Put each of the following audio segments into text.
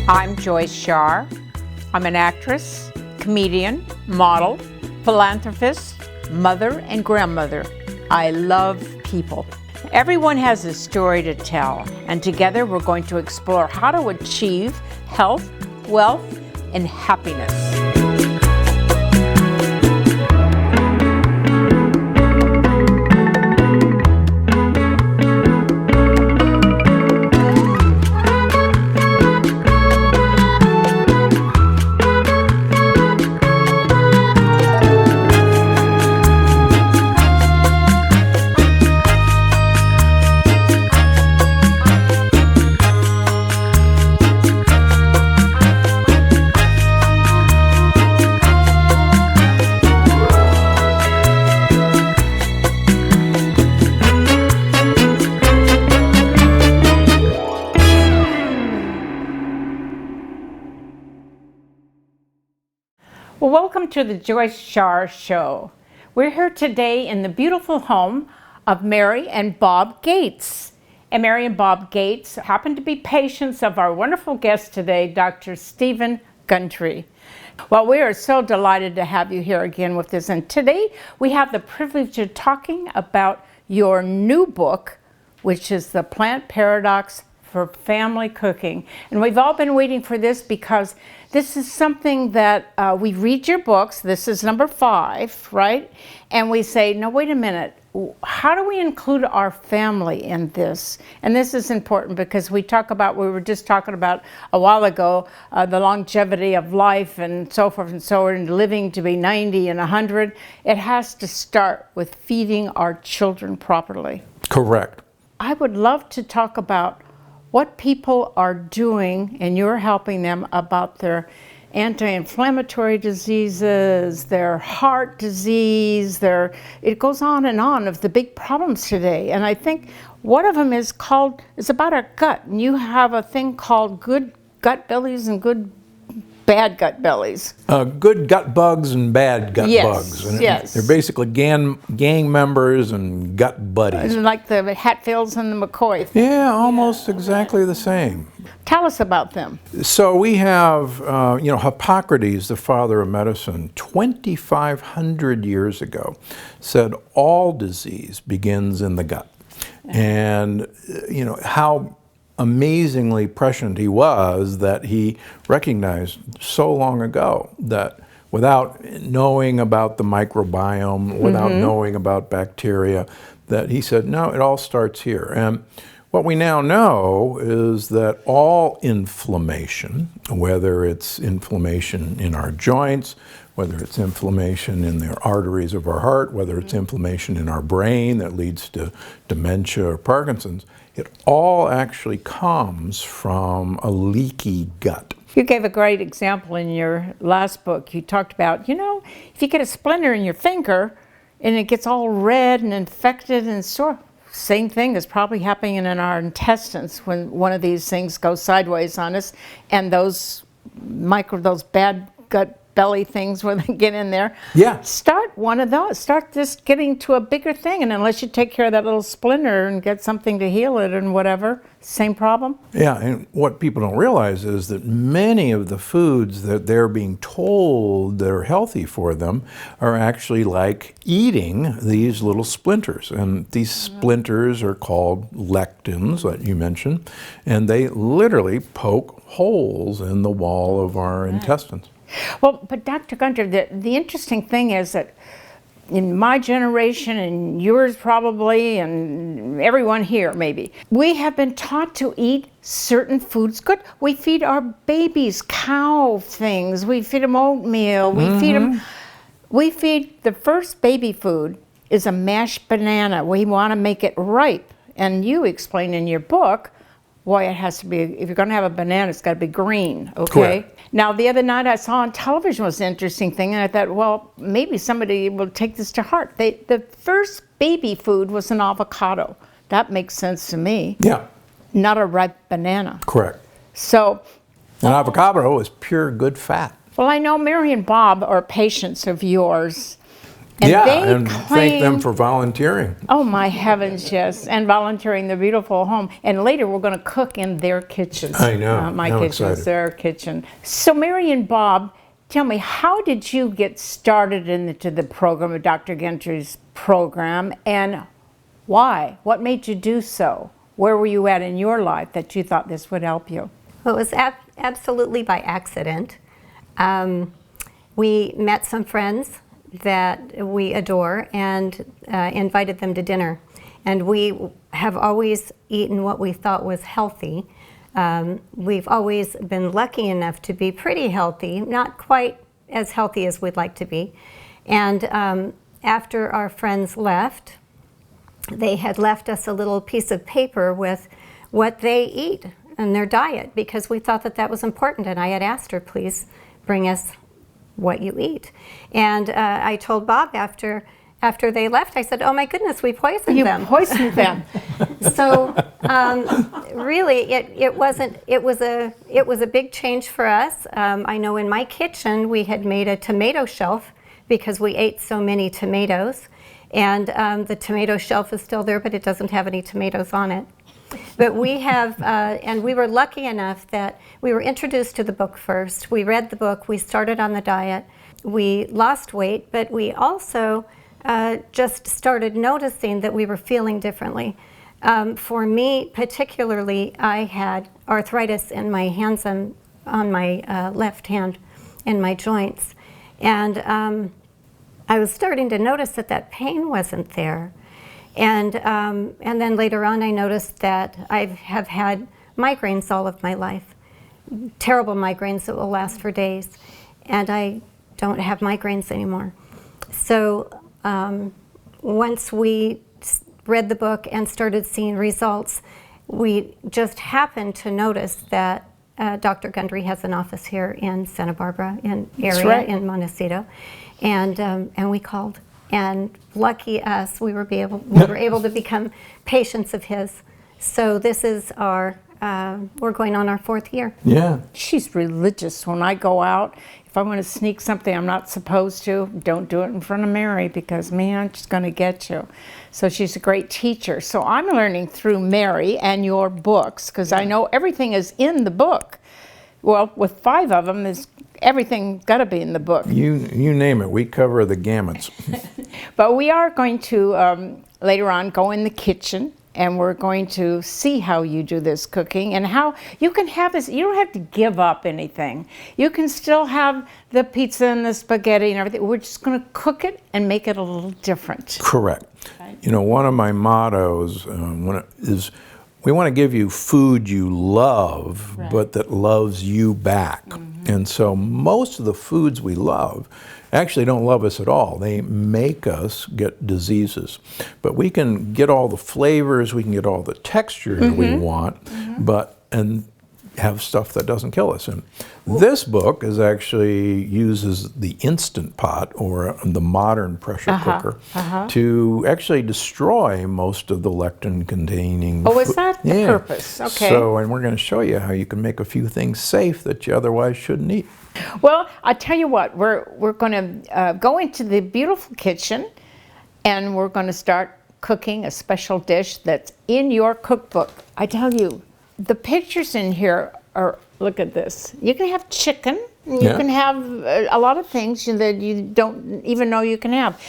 I'm Joyce Shaar. I'm an actress, comedian, model, philanthropist, mother, and grandmother. I love people. Everyone has a story to tell, and together we're going to explore how to achieve health, wealth, and happiness. Well, welcome to the Joyce Shaar Show. We're here today in the beautiful home of Mary and Bob Gates. And Mary and Bob Gates happen to be patients of our wonderful guest today, Dr. Stephen Gundry. Well, we are so delighted to have you here again with us. And today we have the privilege of talking about your new book, which is The Plant Paradox for Family Cooking. And we've all been waiting for this because this is something that we read your books. This is number 5, right? And we say, no, wait a minute. How do we include our family in this? And this is important because we were just talking about a while ago, the longevity of life and so forth and so on, and living to be 90 and 100. It has to start with feeding our children properly. Correct. I would love to talk about what people are doing, and you're helping them, about their anti-inflammatory diseases, their heart disease, it goes on and on of the big problems today. And I think one of them is about our gut. And you have a thing called good gut bellies and bad gut bellies. Good gut bugs and bad gut bugs. And yes. They're basically gang members and gut buddies. Like the Hatfields and the McCoy. Yeah, almost exactly the same. Tell us about them. So we have, Hippocrates, the father of medicine, 2,500 years ago, said all disease begins in the gut. And, how amazingly prescient he was that he recognized so long ago that without knowing about the microbiome, without knowing about bacteria, that he said, no, it all starts here. And what we now know is that all inflammation, whether it's inflammation in our joints, whether it's inflammation in the arteries of our heart, whether it's inflammation in our brain that leads to dementia or Parkinson's, it all actually comes from a leaky gut. You gave a great example in your last book. You talked about, if you get a splinter in your finger and it gets all red and infected and sore, same thing is probably happening in our intestines when one of these things goes sideways on us, and those bad gut belly things where they get in there. Yeah. Start one of those. Start just getting to a bigger thing, and unless you take care of that little splinter and get something to heal it and whatever, same problem. Yeah, and what people don't realize is that many of the foods that they're being told that are healthy for them are actually like eating these little splinters. And these splinters are called lectins, that you mentioned, and they literally poke holes in the wall of our intestines. Well, but Dr. Gundry, the interesting thing is that in my generation and yours probably, and everyone here maybe, we have been taught to eat certain foods good. We feed our babies cow things. We feed them oatmeal. We feed the first baby food is a mashed banana. We want to make it ripe. And you explain in your book why it has to be, if you're going to have a banana, it's got to be green, okay? Correct. Now, the other night I saw on television was an interesting thing, and I thought, well, maybe somebody will take this to heart. The first baby food was an avocado. That makes sense to me. Yeah. Not a ripe banana. Correct. So. An avocado is pure good fat. Well, I know Mary and Bob are patients of yours, And yeah, they and thank them for volunteering. Oh my heavens, yes, and volunteering the beautiful home. And later we're going to cook in their kitchens. I know. Not my I'm kitchen, it's excited. their kitchen. So Mary and Bob, tell me, how did you get started into the program, of Dr. Gundry's program, and why? What made you do so? Where were you at in your life that you thought this would help you? Well, it was absolutely by accident. We met some friends that we adore and invited them to dinner. And we have always eaten what we thought was healthy. We've always been lucky enough to be pretty healthy, not quite as healthy as we'd like to be. And after our friends left, they had left us a little piece of paper with what they eat and their diet, because we thought that that was important. And I had asked her, please bring us what you eat. And I told Bob after they left, I said, oh my goodness, we poisoned them. You poisoned them. So really, it was a big change for us. I know in my kitchen we had made a tomato shelf because we ate so many tomatoes, and the tomato shelf is still there, but it doesn't have any tomatoes on it. But we have, and we were lucky enough that we were introduced to the book first. We read the book, we started on the diet, we lost weight, but we also just started noticing that we were feeling differently. For me particularly, I had arthritis in my hands and on my left hand in my joints. And I was starting to notice that that pain wasn't there. And then later on I noticed that I have had migraines all of my life, terrible migraines that will last for days. And I don't have migraines anymore. So once we read the book and started seeing results, we just happened to notice that Dr. Gundry has an office here in Santa Barbara, in area in Montecito, and we called. And lucky us, we were able to become patients of his. So this is our we're going on our 4th year. Yeah. She's religious. When I go out, if I want to sneak something I'm not supposed to, don't do it in front of Mary, because man, she's going to get you. So she's a great teacher. So I'm learning through Mary and your books, because I know everything is in the book. Well, with 5 of them, is everything got to be in the book. You name it, we cover the gamuts. But we are going to later on go in the kitchen, and we're going to see how you do this cooking and how you can have this. You don't have to give up anything. You can still have the pizza and the spaghetti and everything. We're just going to cook it and make it a little different. Correct. Right. You know, one of my mottos is we want to give you food you love, right, but that loves you back. Mm-hmm. And so most of the foods we love actually don't love us at all. They make us get diseases. But we can get all the flavors, we can get all the texture mm-hmm. we want, mm-hmm. and have stuff that doesn't kill us. And this book uses the InstaPot, or the modern pressure cooker, to actually destroy most of the lectin-containing food. Is that the purpose? Okay. So, and we're going to show you how you can make a few things safe that you otherwise shouldn't eat. Well, I tell you what, we're going to go into the beautiful kitchen, and we're going to start cooking a special dish that's in your cookbook. I tell you, the pictures in here are, look at this. You can have chicken, you can have a lot of things that you don't even know you can have.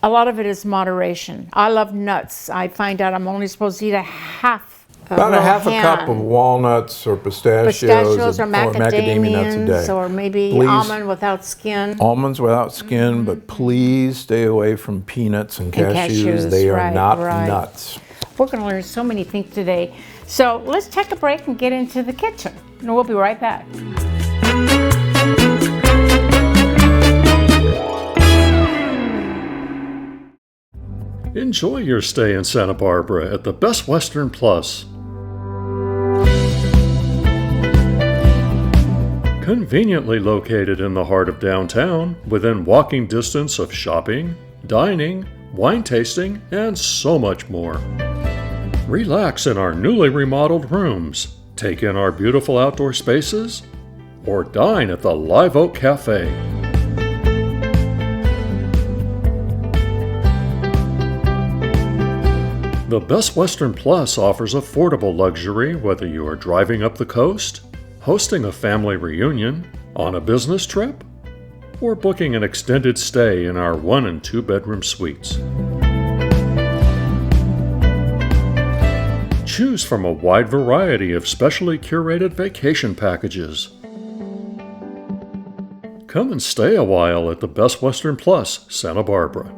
A lot of it is moderation. I love nuts. I find out I'm only supposed to eat about a half a cup of walnuts or pistachios or macadamia nuts a day. Or maybe almond without skin. Almonds without skin, mm-hmm. but please stay away from peanuts and cashews. They are not nuts. We're going to learn so many things today. So let's take a break and get into the kitchen. And we'll be right back. Enjoy your stay in Santa Barbara at the Best Western Plus. Conveniently located in the heart of downtown, within walking distance of shopping, dining, wine tasting, and so much more. Relax in our newly remodeled rooms, take in our beautiful outdoor spaces, or dine at the Live Oak Cafe. The Best Western Plus offers affordable luxury whether you are driving up the coast, hosting a family reunion, on a business trip, or booking an extended stay in our 1 and 2 bedroom suites. Choose from a wide variety of specially curated vacation packages. Come and stay a while at the Best Western Plus, Santa Barbara.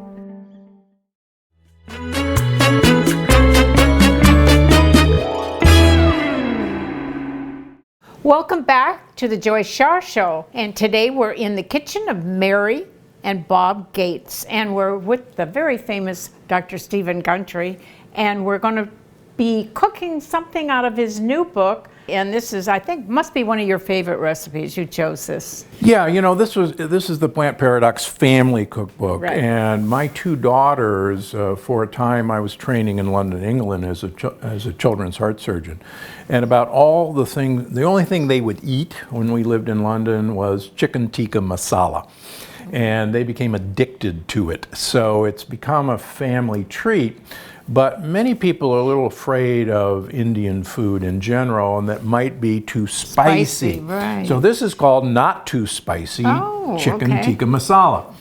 Welcome back to the Joyce Shaar Show, and today we're in the kitchen of Mary and Bob Gates, and we're with the very famous Dr. Stephen Gundry, and we're going to be cooking something out of his new book, and this is, I think, must be one of your favorite recipes. You chose this. Yeah, you know, this is the Plant Paradox Family Cookbook, Right. and my two daughters, for a time I was training in London, England as a children's heart surgeon, and about all the things, the only thing they would eat when we lived in London was Chicken Tikka Masala, and they became addicted to it, so it's become a family treat. But many people are a little afraid of Indian food in general, and that might be too spicy. Right. So this is called Not Too Spicy Chicken okay. Tikka Masala.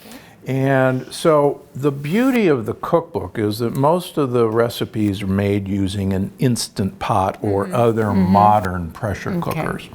And so the beauty of the cookbook is that most of the recipes are made using an Instant Pot or other modern pressure cookers.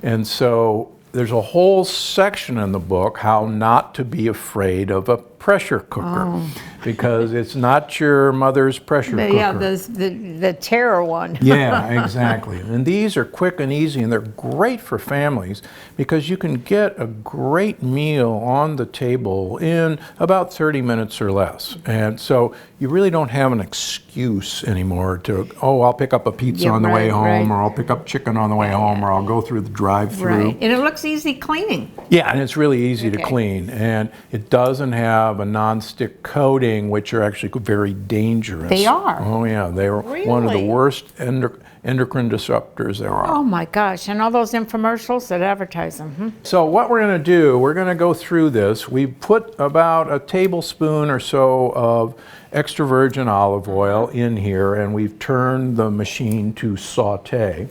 And so there's a whole section in the book how not to be afraid of a pressure cooker because it's not your mother's pressure cooker. Yeah, the terror one. Yeah, exactly. And these are quick and easy, and they're great for families because you can get a great meal on the table in about 30 minutes or less. And so you really don't have an excuse anymore to, oh, I'll pick up a pizza on the way home, or I'll pick up chicken on the way home, or I'll go through the drive-through. Right, and it looks easy cleaning. Yeah, and it's really easy to clean, and it doesn't have a non-stick coating, which are actually very dangerous. They are? Oh yeah, they are one of the Really? worst endocrine disruptors there are. Oh my gosh, and all those infomercials that advertise them. So what we're going to do, we're going to go through this. We put about a tablespoon or so of extra virgin olive oil in here, and we've turned the machine to saute.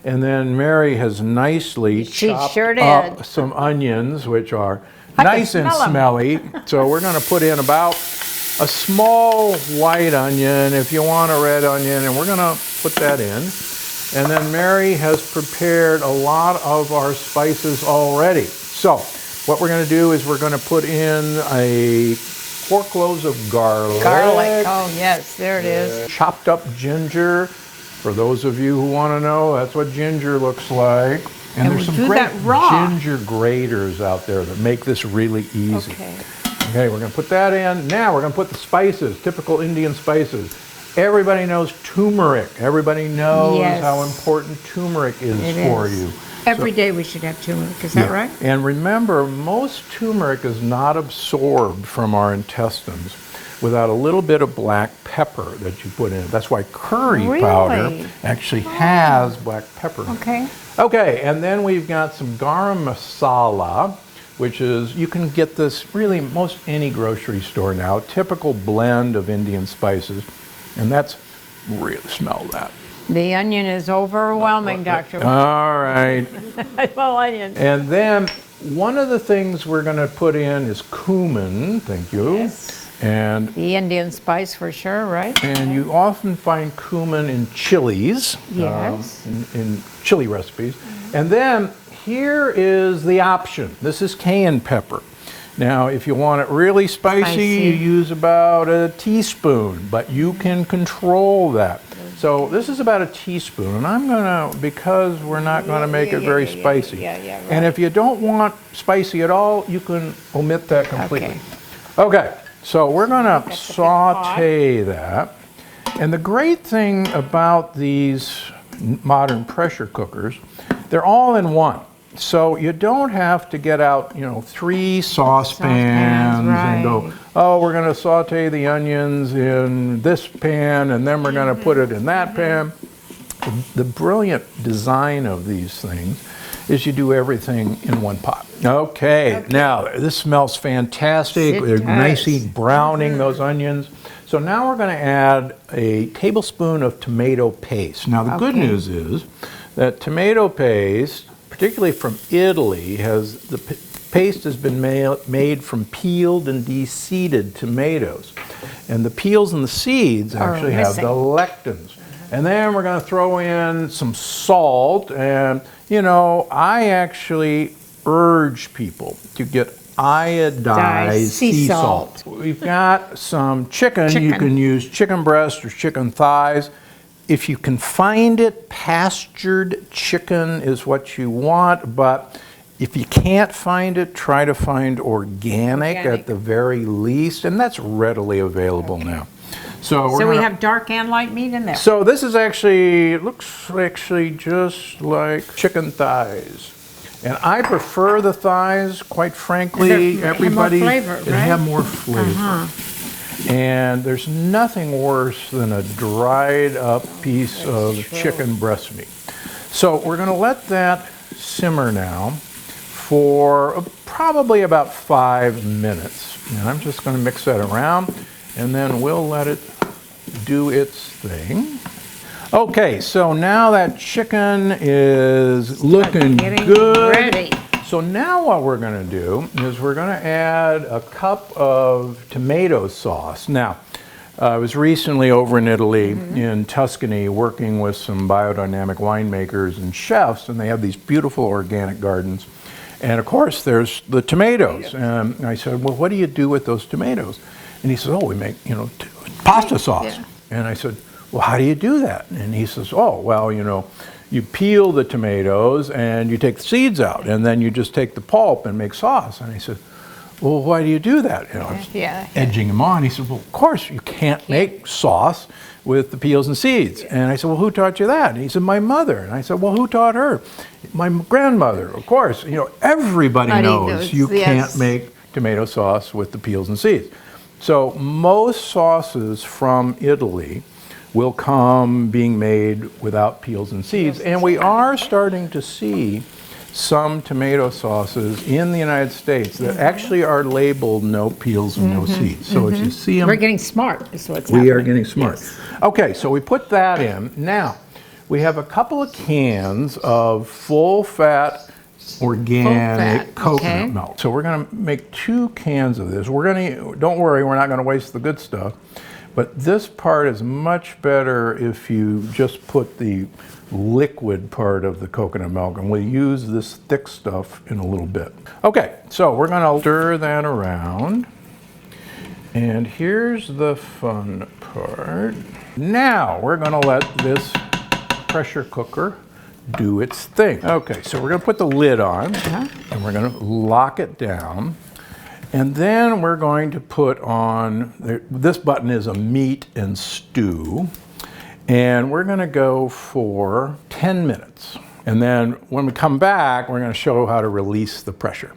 And then Mary has nicely chopped sure up did. some onions, which are I can nice and smell 'em. smelly. So we're going to put in about a small white onion, if you want a red onion, and we're going to put that in. And then Mary has prepared a lot of our spices already. So what we're going to do is we're going to put in 4 cloves of garlic. Garlic, oh yes, there it is. Chopped up ginger. For those of you who want to know, that's what ginger looks like. And there's we some do great that raw. ginger graters out there that make this really easy. Okay. Okay, we're going to put that in. Now we're going to put the spices, typical Indian spices. Everybody knows turmeric. Everybody knows Yes. how important turmeric is It for is. you. Every day we should have turmeric, is that right? And remember, most turmeric is not absorbed from our intestines without a little bit of black pepper that you put in it. That's why curry powder Really? actually has black pepper in it. Okay. Okay, and then we've got some garam masala, which is, you can get this really most any grocery store now, typical blend of Indian spices, and that's, really smell that. The onion is overwhelming, Doctor. All right. I smell onion. And then one of the things we're going to put in is cumin, thank you. Yes. And The Indian spice for sure, right? you often find cumin in chilies, Yes. in chili recipes. And then here is the option. This is cayenne pepper. Now, if you want it really spicy, you use about a teaspoon, but you can control that. So this is about a teaspoon, and I'm gonna, because we're not gonna make it very spicy. right. And if you don't want spicy at all, you can omit that completely. Okay. Okay, so we're gonna saute that. And the great thing about these modern pressure cookers, they're all in one. So you don't have to get out, 3 saucepans and go, right. oh, we're going to saute the onions in this pan and then we're going to put it in that pan. The brilliant design of these things is you do everything in one pot. Okay, now this smells fantastic. It They're does. nicely browning those onions. So So now we're going to add a tablespoon of tomato paste. Now the good news is that tomato paste, particularly from Italy, paste has been made from peeled and de-seeded tomatoes. And the peels and the seeds actually have the lectins. And then we're going to throw in some salt. And, you know, I actually urge people to get iodized sea salt. We've got some chicken. You can use chicken breast or chicken thighs. If you can find it, pastured chicken is what you want, but if you can't find it, try to find organic at the very least, and that's readily available now. So we have dark and light meat in there. So this is actually, it looks actually just like chicken thighs. And I prefer the thighs, quite frankly. Everybody, have more flavor. And there's nothing worse than a dried up piece of chicken breast meat. So we're going to let that simmer now for probably about 5 minutes. And I'm just going to mix that around, and then we'll let it do its thing. Okay, so now that chicken is looking good. Ready. So now what we're going to do is we're going to add a cup of tomato sauce. Now, I was recently over in Italy, in Tuscany, working with some biodynamic winemakers and chefs, and they have these beautiful organic gardens. And of course, there's the tomatoes. And I said, well, what do you do with those tomatoes? And he says, oh, we make, you know, pasta sauce. And I said, well, how do you do that? And he says, oh, well, you know, you peel the tomatoes and you take the seeds out, and then you just take the pulp and make sauce. And I said, well, why do you do that? You know, I was edging him on. He said, well, of course, you can't make sauce with the peels and seeds. And I said, well, who taught you that? And he said, my mother. And I said, well, who taught her? My grandmother, of course. You know, everybody knows you can't make tomato sauce with the peels and seeds. So most sauces from Italy will come being made without peels and seeds. And we are starting to see some tomato sauces in the United States that actually are labeled no peels and no seeds. So if you see them... We're getting smart is what's happening. We are getting smart. Okay, so we put that in. Now, we have a couple of cans of full-fat organic coconut milk. So we're going to make 2 cans of this. We're going to, don't worry, we're not going to waste the good stuff. But this part is much better if you just put the liquid part of the coconut milk, and we'll use this thick stuff in a little bit. Okay, so we're going to stir that around. And here's the fun part. Now we're going to let this pressure cooker do its thing. Okay, so we're going to put the lid on, and we're going to lock it down. And then we're going to put on, this button is a meat and stew, and we're going to go for 10 minutes. And then when we come back, we're going to show how to release the pressure.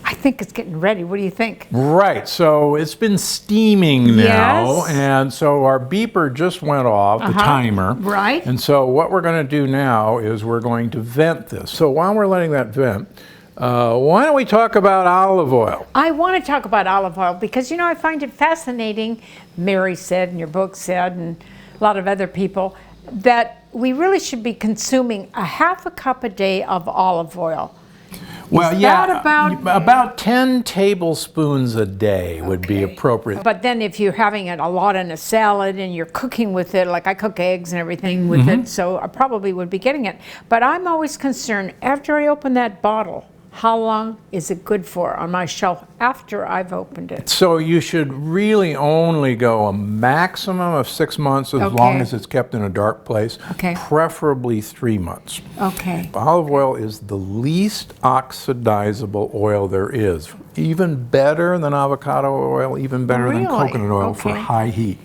I think it's getting ready. What do you think? Right, so it's been steaming now, and so our beeper just went off, the timer. Right. And so what we're going to do now is we're going to vent this. So while we're letting that vent, why don't we talk about olive oil? I want to talk about olive oil because, you know, I find it fascinating. Mary said, and your book said, and a lot of other people, that we really should be consuming a half a cup a day of olive oil. Well, about 10 tablespoons a day would be appropriate. But then if you're having it a lot in a salad and you're cooking with it, like I cook eggs and everything with it, so I probably would be getting it. But I'm always concerned, after I open that bottle, how long is it good for on my shelf after I've opened it? So you should really only go a maximum of 6 months as long as it's kept in a dark place, preferably 3 months. Okay. Olive oil is the least oxidizable oil there is. Even better than avocado oil, even better than coconut oil for high heat.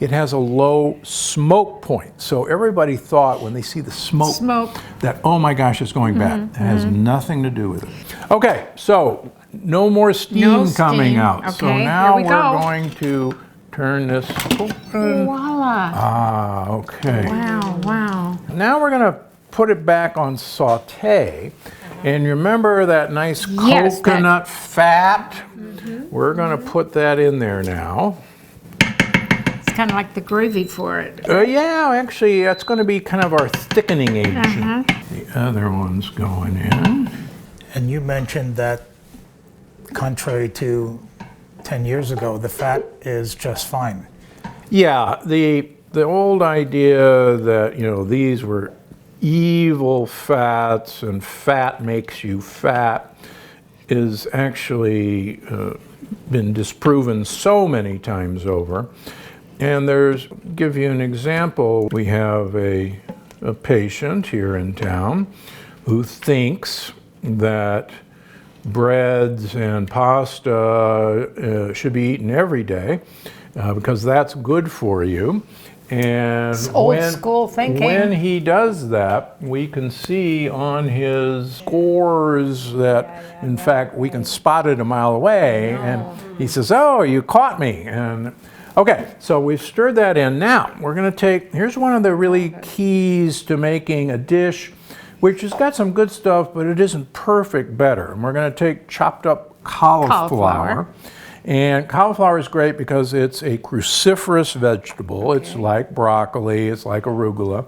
It has a low smoke point. So everybody thought when they see the smoke that, oh my gosh, it's going bad. It has nothing to do with it. Okay, so no more steam coming out. Okay, so now we're going to turn this open. Voila. Ah, okay. Wow, wow. Now we're going to put it back on saute. And remember that nice coconut fat? We're going to put that in there now. kind of like the gravy for it. Yeah, actually, that's going to be kind of our thickening agent. The other one's going in. And you mentioned that, contrary to 10 years ago, the fat is just fine. Yeah, the old idea that, these were evil fats and fat makes you fat is actually been disproven so many times over. And give you an example, we have a patient here in town who thinks that breads and pasta should be eaten every day because that's good for you. And It's old school thinking. When he does that, we can see on his scores that, in fact, we can spot it a mile away. And he says, "Oh, you caught me." And okay, so we've stirred that in. Now we're going to here's one of the really keys to making a dish which has got some good stuff, but it isn't perfect better. And we're going to take chopped up cauliflower. And cauliflower is great because it's a cruciferous vegetable. It's like broccoli, it's like arugula.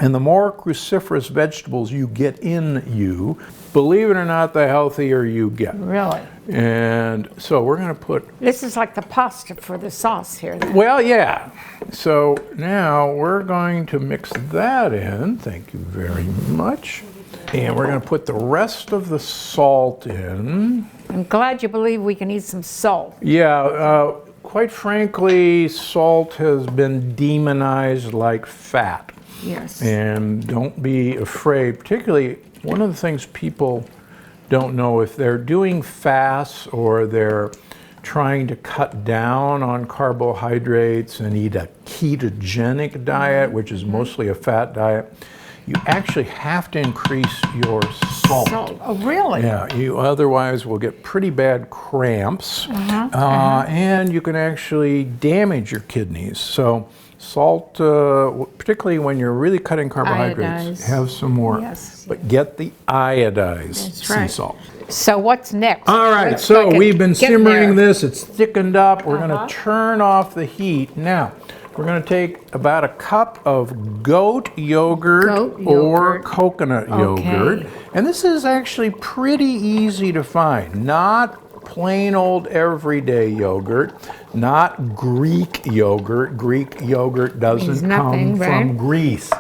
And the more cruciferous vegetables you get in you, believe it or not, the healthier you get. Really? And so we're going to put... This is like the pasta for the sauce here. Then. Well, yeah. So now we're going to mix that in. Thank you very much. And we're going to put the rest of the salt in. I'm glad you believe we can eat some salt. Yeah, quite frankly, salt has been demonized like fat. Yes. And don't be afraid, particularly one of the things people don't know, if they're doing fasts or they're trying to cut down on carbohydrates and eat a ketogenic diet, which is mostly a fat diet, you actually have to increase your salt. Oh, really? Yeah, you otherwise will get pretty bad cramps, and you can actually damage your kidneys. So salt, particularly when you're really cutting carbohydrates, Iodize. have some more. Yes. But get the iodized That's sea right. salt. So what's next? All right, Let's so fucking we've been get simmering there. this. It's thickened up. We're going to turn off the heat. Now, we're going to take about a cup of goat yogurt, or yogurt. coconut Okay. yogurt. And this is actually pretty easy to find. Not plain old everyday yogurt, not Greek yogurt. Greek yogurt doesn't Means come nothing, from right? Greece.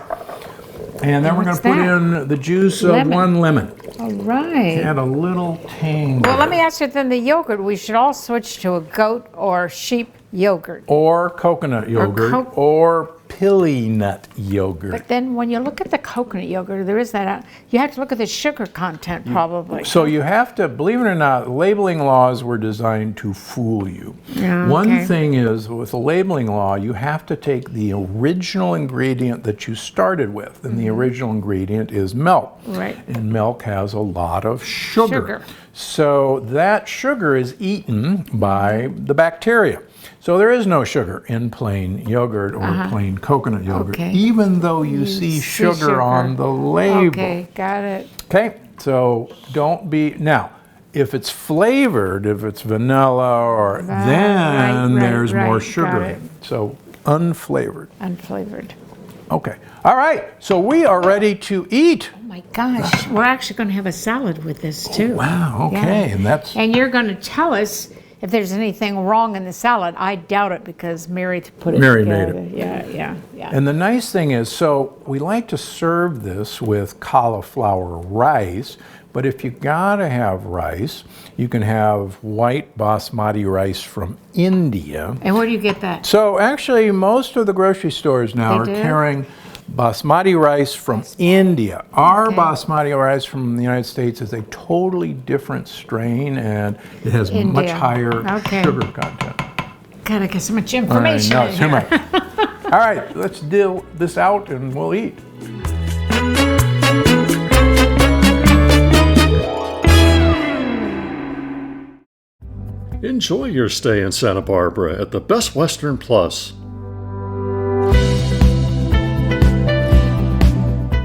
And then we're going What's to put that? in the juice of Lemon. 1 lemon. All right. Add a little tang. Well, let me ask you then, the yogurt, we should all switch to a goat or sheep yogurt. Or coconut yogurt, or pilly nut yogurt. But then when you look at the coconut yogurt, there is that, you have to look at the sugar content probably. So you have to, believe it or not, labeling laws were designed to fool you. Yeah, One okay. thing is, with a labeling law, you have to take the original ingredient that you started with, and the original ingredient is milk. Right. And milk has a lot of sugar. Sugar. So that sugar is eaten by the bacteria. So there is no sugar in plain yogurt or plain coconut yogurt, Okay. even though you see sugar on the label. Okay, got it. Okay, so don't be, now, if it's flavored, if it's vanilla or, then right, there's more right, sugar got in it. it. So unflavored. Unflavored. Okay, all right, so we are ready to eat. Oh my gosh, we're actually going to have a salad with this too. Wow, okay, Yeah. and that's, And you're going to tell us if there's anything wrong in the salad. I doubt it because Mary put it Mary made together. it. Yeah. and the nice thing is, so we like to serve this with cauliflower rice, but if you gotta have rice, you can have white basmati rice from India. And where do you get that? So actually, most of the grocery stores now are They do? carrying basmati rice from India. Our Okay. basmati rice from the United States is a totally different strain, and it has much India. higher Okay. sugar content. God, I get so much information. I know, in too here. much. All right, let's deal this out and we'll eat. Enjoy your stay in Santa Barbara at the Best Western Plus.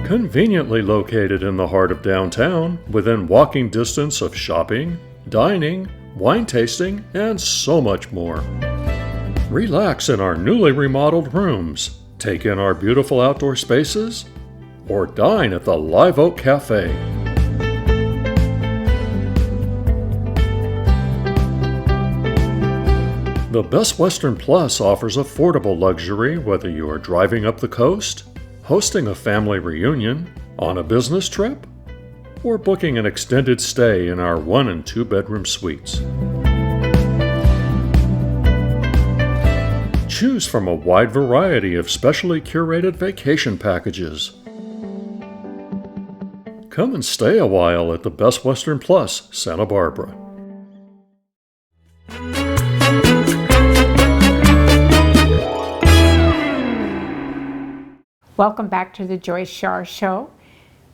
Conveniently located in the heart of downtown, within walking distance of shopping, dining, wine tasting, and so much more. Relax in our newly remodeled rooms, take in our beautiful outdoor spaces, or dine at the Live Oak Cafe. The Best Western Plus offers affordable luxury whether you are driving up the coast, hosting a family reunion, on a business trip, or booking an extended stay in our 1 and 2 bedroom suites. Choose from a wide variety of specially curated vacation packages. Come and stay a while at the Best Western Plus, Santa Barbara. Welcome back to the Joyce Shaar Show.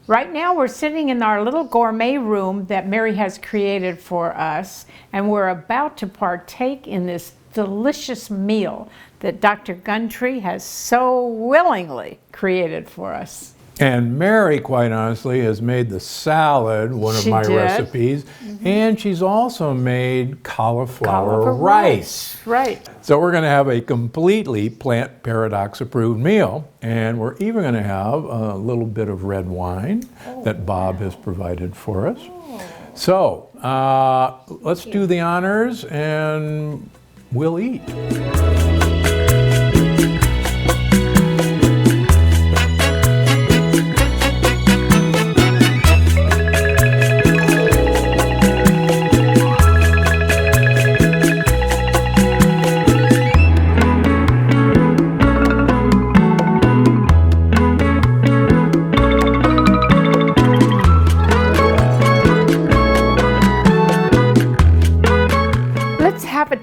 Right now we're sitting in our little gourmet room that Mary has created for us, and we're about to partake in this delicious meal that Dr. Gundry has so willingly created for us. And Mary, quite honestly, has made the salad one of She my did. recipes, and she's also made cauliflower rice. Right. So we're going to have a completely Plant Paradox approved meal, and we're even going to have a little bit of red wine that Bob has provided for us. So let's do the honors and we'll eat.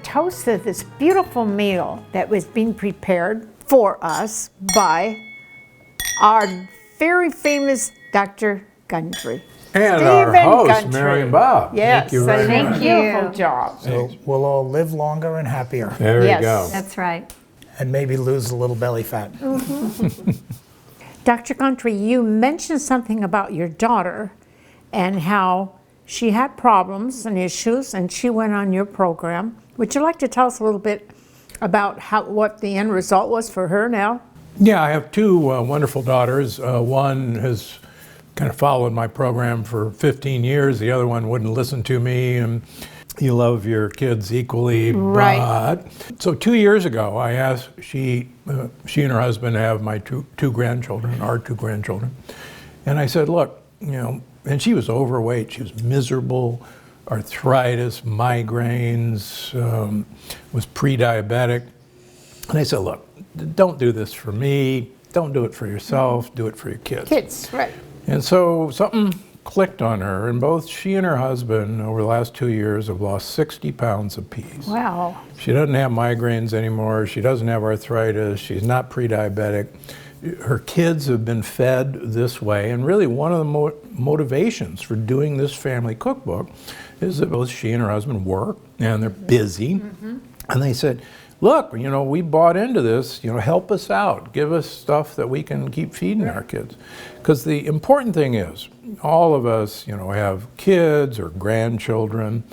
Toast to this beautiful meal that was being prepared for us by our very famous Dr. Gundry. And our Stephen host, Gundry. Mary and Bob. Yes, Thank you very thank much. you. Beautiful job. So we'll all live longer and happier, There Yes. you go. That's right. and maybe lose a little belly fat. Dr. Gundry, you mentioned something about your daughter and how she had problems and issues, and she went on your program. Would you like to tell us a little bit about what the end result was for her now? Yeah, I have two wonderful daughters. One has kind of followed my program for 15 years. The other one wouldn't listen to me, and you love your kids equally. Right. But, so 2 years ago, I asked she and her husband have my two grandchildren, our two grandchildren. And I said, look, and she was overweight. She was miserable, arthritis, migraines, was pre-diabetic. And I said, look, don't do this for me. Don't do it for yourself. Do it for your kids. Kids, right. And so something clicked on her, and both she and her husband over the last 2 years have lost 60 pounds apiece. Wow. She doesn't have migraines anymore. She doesn't have arthritis. She's not pre-diabetic. Her kids have been fed this way, and really one of the motivations for doing this family cookbook is that both she and her husband work, and they're busy. Mm-hmm. And they said, look, we bought into this, help us out. Give us stuff that we can keep feeding our kids. Because the important thing is, all of us, have kids or grandchildren,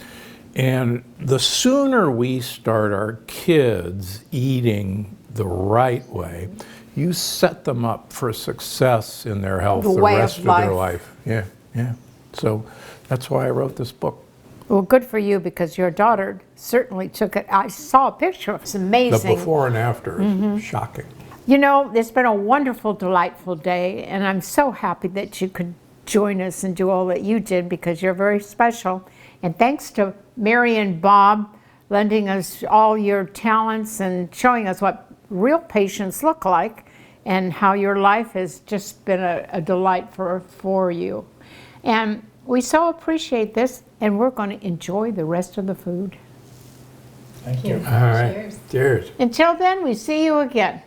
and the sooner we start our kids eating the right way, you set them up for success in their health the rest of their life. Yeah. So that's why I wrote this book. Well, good for you, because your daughter certainly took it. I saw a picture. It's amazing. The before and after is shocking. It's been a wonderful, delightful day, and I'm so happy that you could join us and do all that you did, because you're very special. And thanks to Mary and Bob lending us all your talents and showing us what real patients look like and how your life has just been a delight for you. And we so appreciate this, and we're going to enjoy the rest of the food. Thank you. All right. Cheers. Until then, we see you again.